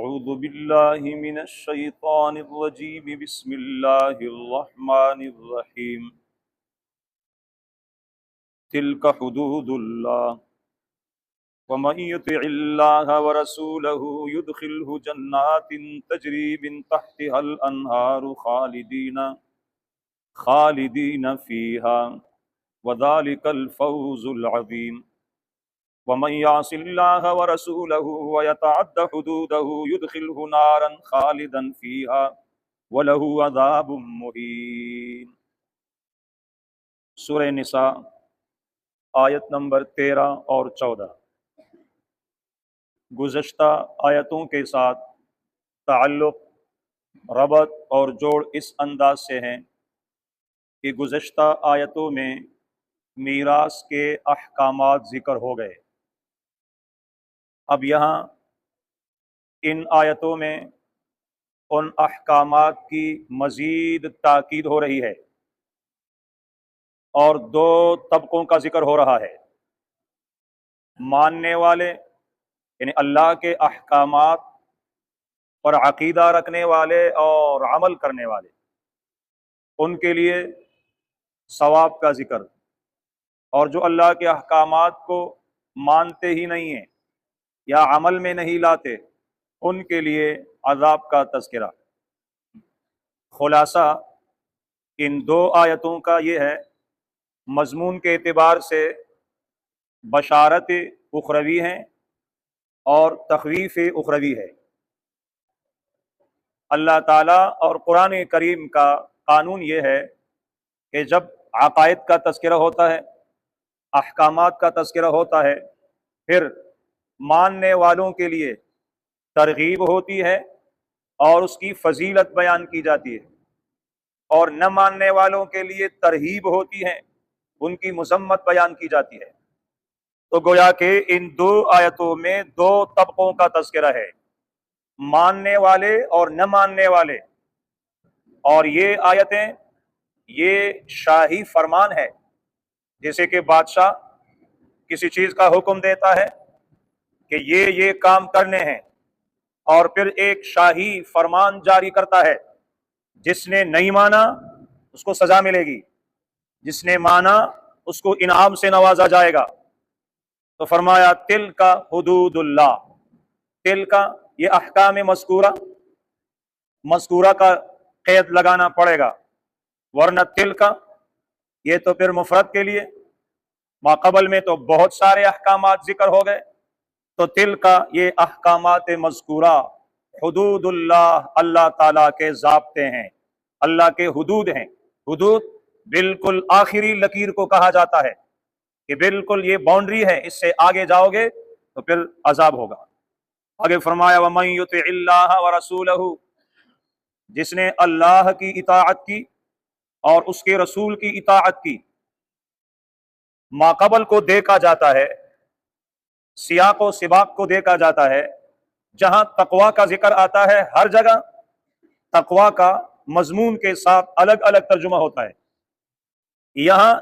أعوذ بالله من الشيطان الرجيم بسم الله الرحمن الرحيم تلك حدود الله ومن يطع الله ورسوله يدخله جنات تجري من تحتها الأنهار خالدين فيها وذلك الفوز العظيم ومن يعص الله ورسوله ويتعد حدوده يدخله نارا خالدا فيها وله عذاب مهين۔ سورہ نساء آیت نمبر 13 اور 14۔ گزشتہ آیتوں کے ساتھ تعلق، ربط اور جوڑ اس انداز سے ہیں کہ گزشتہ آیتوں میں میراث کے احکامات ذکر ہو گئے۔ اب یہاں ان آیتوں میں ان احکامات کی مزید تاکید ہو رہی ہے اور دو طبقوں کا ذکر ہو رہا ہے، ماننے والے یعنی اللہ کے احکامات پر عقیدہ رکھنے والے اور عمل کرنے والے، ان کے لیے ثواب کا ذکر، اور جو اللہ کے احکامات کو مانتے ہی نہیں ہیں یا عمل میں نہیں لاتے، ان کے لیے عذاب کا تذکرہ۔ خلاصہ ان دو آیتوں کا یہ ہے، مضمون کے اعتبار سے بشارت اخروی ہے اور تخویف اخروی ہے۔ اللہ تعالیٰ اور قرآن کریم کا قانون یہ ہے کہ جب عقائد کا تذکرہ ہوتا ہے، احکامات کا تذکرہ ہوتا ہے، پھر ماننے والوں کے لیے ترغیب ہوتی ہے اور اس کی فضیلت بیان کی جاتی ہے، اور نہ ماننے والوں کے لیے ترہیب ہوتی ہے، ان کی مذمت بیان کی جاتی ہے۔ تو گویا کہ ان دو آیتوں میں دو طبقوں کا تذکرہ ہے، ماننے والے اور نہ ماننے والے۔ اور یہ آیتیں یہ شاہی فرمان ہے، جیسے کہ بادشاہ کسی چیز کا حکم دیتا ہے کہ یہ کام کرنے ہیں، اور پھر ایک شاہی فرمان جاری کرتا ہے، جس نے نہیں مانا اس کو سزا ملے گی، جس نے مانا اس کو انعام سے نوازا جائے گا۔ تو فرمایا تلک حدود اللہ، تلک یہ احکام مذکورہ کا قید لگانا پڑے گا، ورنہ تلک یہ تو پھر مفرد کے لیے، ما قبل میں تو بہت سارے احکامات ذکر ہو گئے، تو تلک یہ احکامات مذکورہ حدود اللہ، اللہ تعالیٰ کے ضابطے ہیں، اللہ کے حدود ہیں۔ حدود بالکل آخری لکیر کو کہا جاتا ہے کہ بالکل یہ باؤنڈری ہے، اس سے آگے جاؤ گے تو پھر عذاب ہوگا۔ آگے فرمایا وَمَن يُطِعِ اللَّهَ وَرَسُولَهُ، جس نے اللہ کی اطاعت کی اور اس کے رسول کی اطاعت کی۔ ماقبل کو دیکھا جاتا ہے، سیاق و سباق کو دیکھا جاتا ہے، جہاں تقوی کا ذکر آتا ہے ہر جگہ تقوی کا مضمون کے ساتھ الگ الگ ترجمہ ہوتا ہے۔ یہاں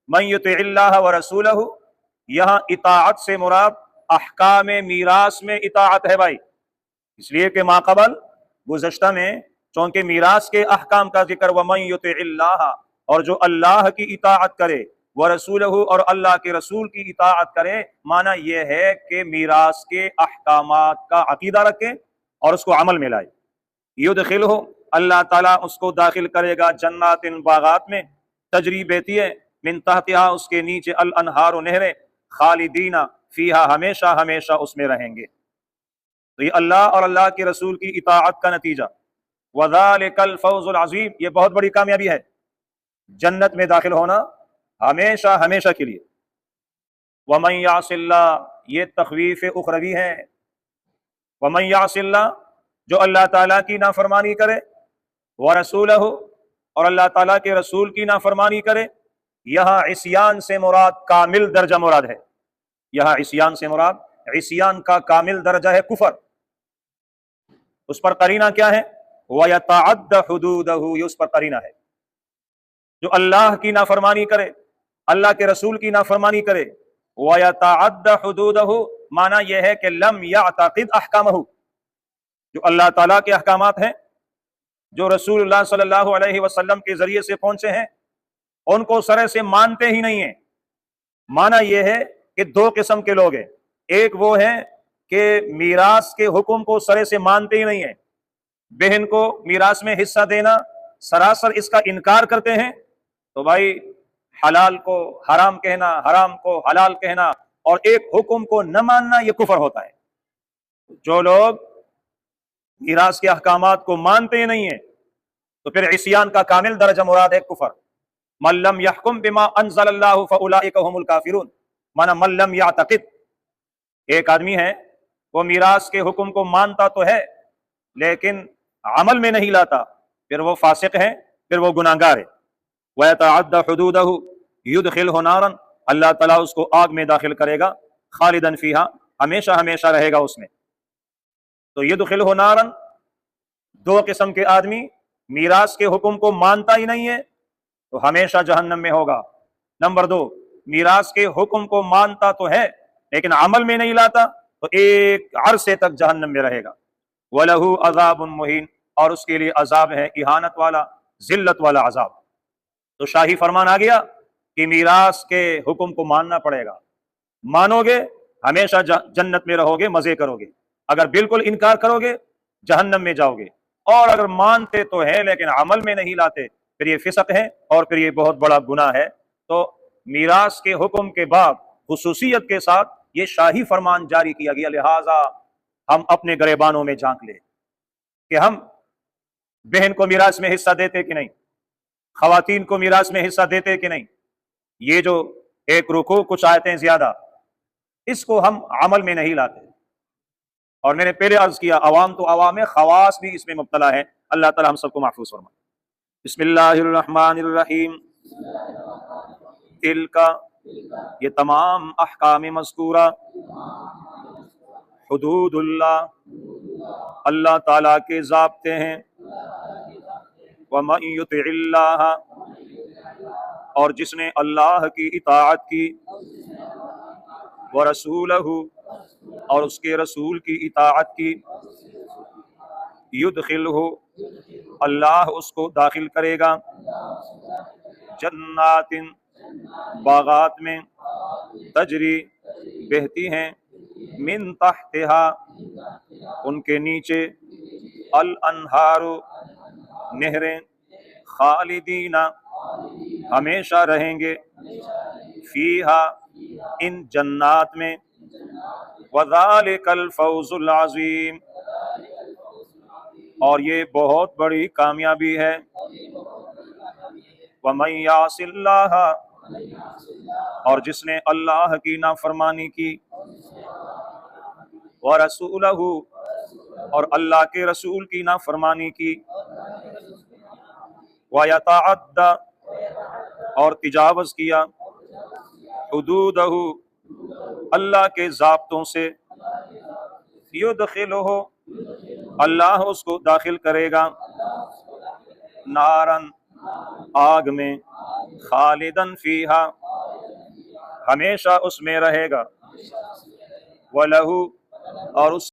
من یطع اللہ ورسولہ، یہاں اطاعت سے مراد احکام میراث میں اطاعت ہے بھائی، اس لیے کہ ماقبل گزشتہ میں چونکہ میراث کے احکام کا ذکر ومن یطع اللہ، اور جو اللہ کی اطاعت کرے، ورسولہ اور اللہ کے رسول کی اطاعت کرے، معنی یہ ہے کہ میراث کے احکامات کا عقیدہ رکھے اور اس کو عمل میں لائے۔ یدخلہ، اللہ تعالیٰ اس کو داخل کرے گا جنات باغات میں، تجری بہتی ہے من تحتہا اس کے نیچے الانہار نہریں، خالدین فیہا ہمیشہ ہمیشہ اس میں رہیں گے۔ تو یہ اللہ اور اللہ کے رسول کی اطاعت کا نتیجہ، وذالک الفوز العظیم، یہ بہت بڑی کامیابی ہے، جنت میں داخل ہونا ہمیشہ ہمیشہ کے لیے۔ ومن یعص اللہ، یہ تخویف اخروی ہے۔ ومن یعص اللہ، جو اللہ تعالیٰ کی نافرمانی کرے، ورسولہ اور اللہ تعالیٰ کے رسول کی نافرمانی کرے، یہاں عصیان سے مراد کامل درجہ مراد ہے، یہاں عصیان سے مراد عصیان کا کامل درجہ ہے کفر۔ اس پر قرینہ کیا ہے؟ وَيَتَعَدَّ حُدُودَهُ، یہ اس پر قرینہ ہے۔ جو اللہ کی نافرمانی کرے، اللہ کے رسول کی نافرمانی کرے، وَيَتَعَدَّ حُدُودَهُ، معنی یہ ہے کہ لم يعتقد احکامہ، جو اللہ تعالیٰ کے احکامات ہیں، جو رسول اللہ صلی اللہ علیہ وسلم کے ذریعے سے پہنچے ہیں، ان کو سرے سے مانتے ہی نہیں ہیں۔ معنی یہ ہے کہ دو قسم کے لوگ ہیں، ایک وہ ہیں کہ میراث کے حکم کو سرے سے مانتے ہی نہیں ہیں، بہن کو میراث میں حصہ دینا سراسر اس کا انکار کرتے ہیں، تو بھائی حلال کو حرام کہنا، حرام کو حلال کہنا اور ایک حکم کو نہ ماننا یہ کفر ہوتا ہے۔ جو لوگ میراث کے احکامات کو مانتے ہی نہیں ہیں تو پھر عصیان کا کامل درجہ مراد ہے کفر۔ من لم يحکم بما انزل اللہ فاولئک هم الکافرون، مانا من لم یعتقد، ایک آدمی ہے وہ میراث کے حکم کو مانتا تو ہے لیکن عمل میں نہیں لاتا، پھر وہ فاسق ہے، پھر وہ گناہگار ہے۔ وَيَتَعَدَّ حُدُودَهُ يُدْخِلْهُ نَارًا، اللہ تعالیٰ اس کو آگ میں داخل کرے گا، خالداً فیہا، ہمیشہ ہمیشہ رہے گا اس میں۔ تو يُدْخِلْهُ نَارًا، دو قسم کے آدمی، میراث کے حکم کو مانتا ہی نہیں ہے تو ہمیشہ جہنم میں ہوگا۔ نمبر دو، میراث کے حکم کو مانتا تو ہے لیکن عمل میں نہیں لاتا تو ایک عرصے تک جہنم میں رہے گا۔ وَلَهُ عَذَابٌ مُّهِينٌ، اور اس کے لیے عذاب ہے اہانت والا، ذلت والا عذاب۔ تو شاہی فرمان آ گیا کہ میراث کے حکم کو ماننا پڑے گا، مانو گے ہمیشہ جنت میں رہو گے، مزے کرو گے، اگر بالکل انکار کرو گے جہنم میں جاؤ گے، اور اگر مانتے تو ہے لیکن عمل میں نہیں لاتے پھر یہ فسق ہے اور پھر یہ بہت بڑا گناہ ہے۔ تو میراث کے حکم کے بعد خصوصیت کے ساتھ یہ شاہی فرمان جاری کیا گیا، لہٰذا ہم اپنے گریبانوں میں جھانک لیں کہ ہم بہن کو میراث میں حصہ دیتے کہ نہیں، خواتین کو میراث میں حصہ دیتے کہ نہیں۔ یہ جو ایک رکوع کچھ آیتیں زیادہ، اس کو ہم عمل میں نہیں لاتے، اور میں نے پہلے عرض کیا عوام تو عوام ہے، خواص بھی اس میں مبتلا ہے۔ اللہ تعالی ہم سب کو محفوظ فرمائے۔ بسم اللہ الرحمن الرحیم۔ تلک، یہ تمام احکام مذکورہ، حدود اللہ، اللہ تعالیٰ کے ضابطے ہیں۔ وَمَن يُطِعِ اللَّهَ، اور جس نے اللہ کی اطاعت کی، وَرَسُولَهُ، اور اس کے رسول کی اطاعت کی، يُدْخِلْهُ، اللہ اس کو داخل کرے گا، جنات، باغات میں، تجری، بہتی ہیں، من تحتها، ان کے نیچے، الانہار، نہریں، خالدین، ہمیشہ رہیں گے، فیہا، ان جنات میں، وذالک الفوز العظیم، اور یہ بہت بڑی کامیابی ہے۔ ومن یعص اللہ، اور جس نے اللہ کی نافرمانی کی، ورسولہ، اور اللہ کے رسول کی نافرمانی کی، ویتعد، اور تجاوز کیا، حدودہ، اللہ کے ضابطوں سے، یدخلہ، اللہ اس کو داخل کرے گا، نارن، آگ میں، خالدن فیہا، ہمیشہ اس میں رہے گا، وَلَهُ، اور اس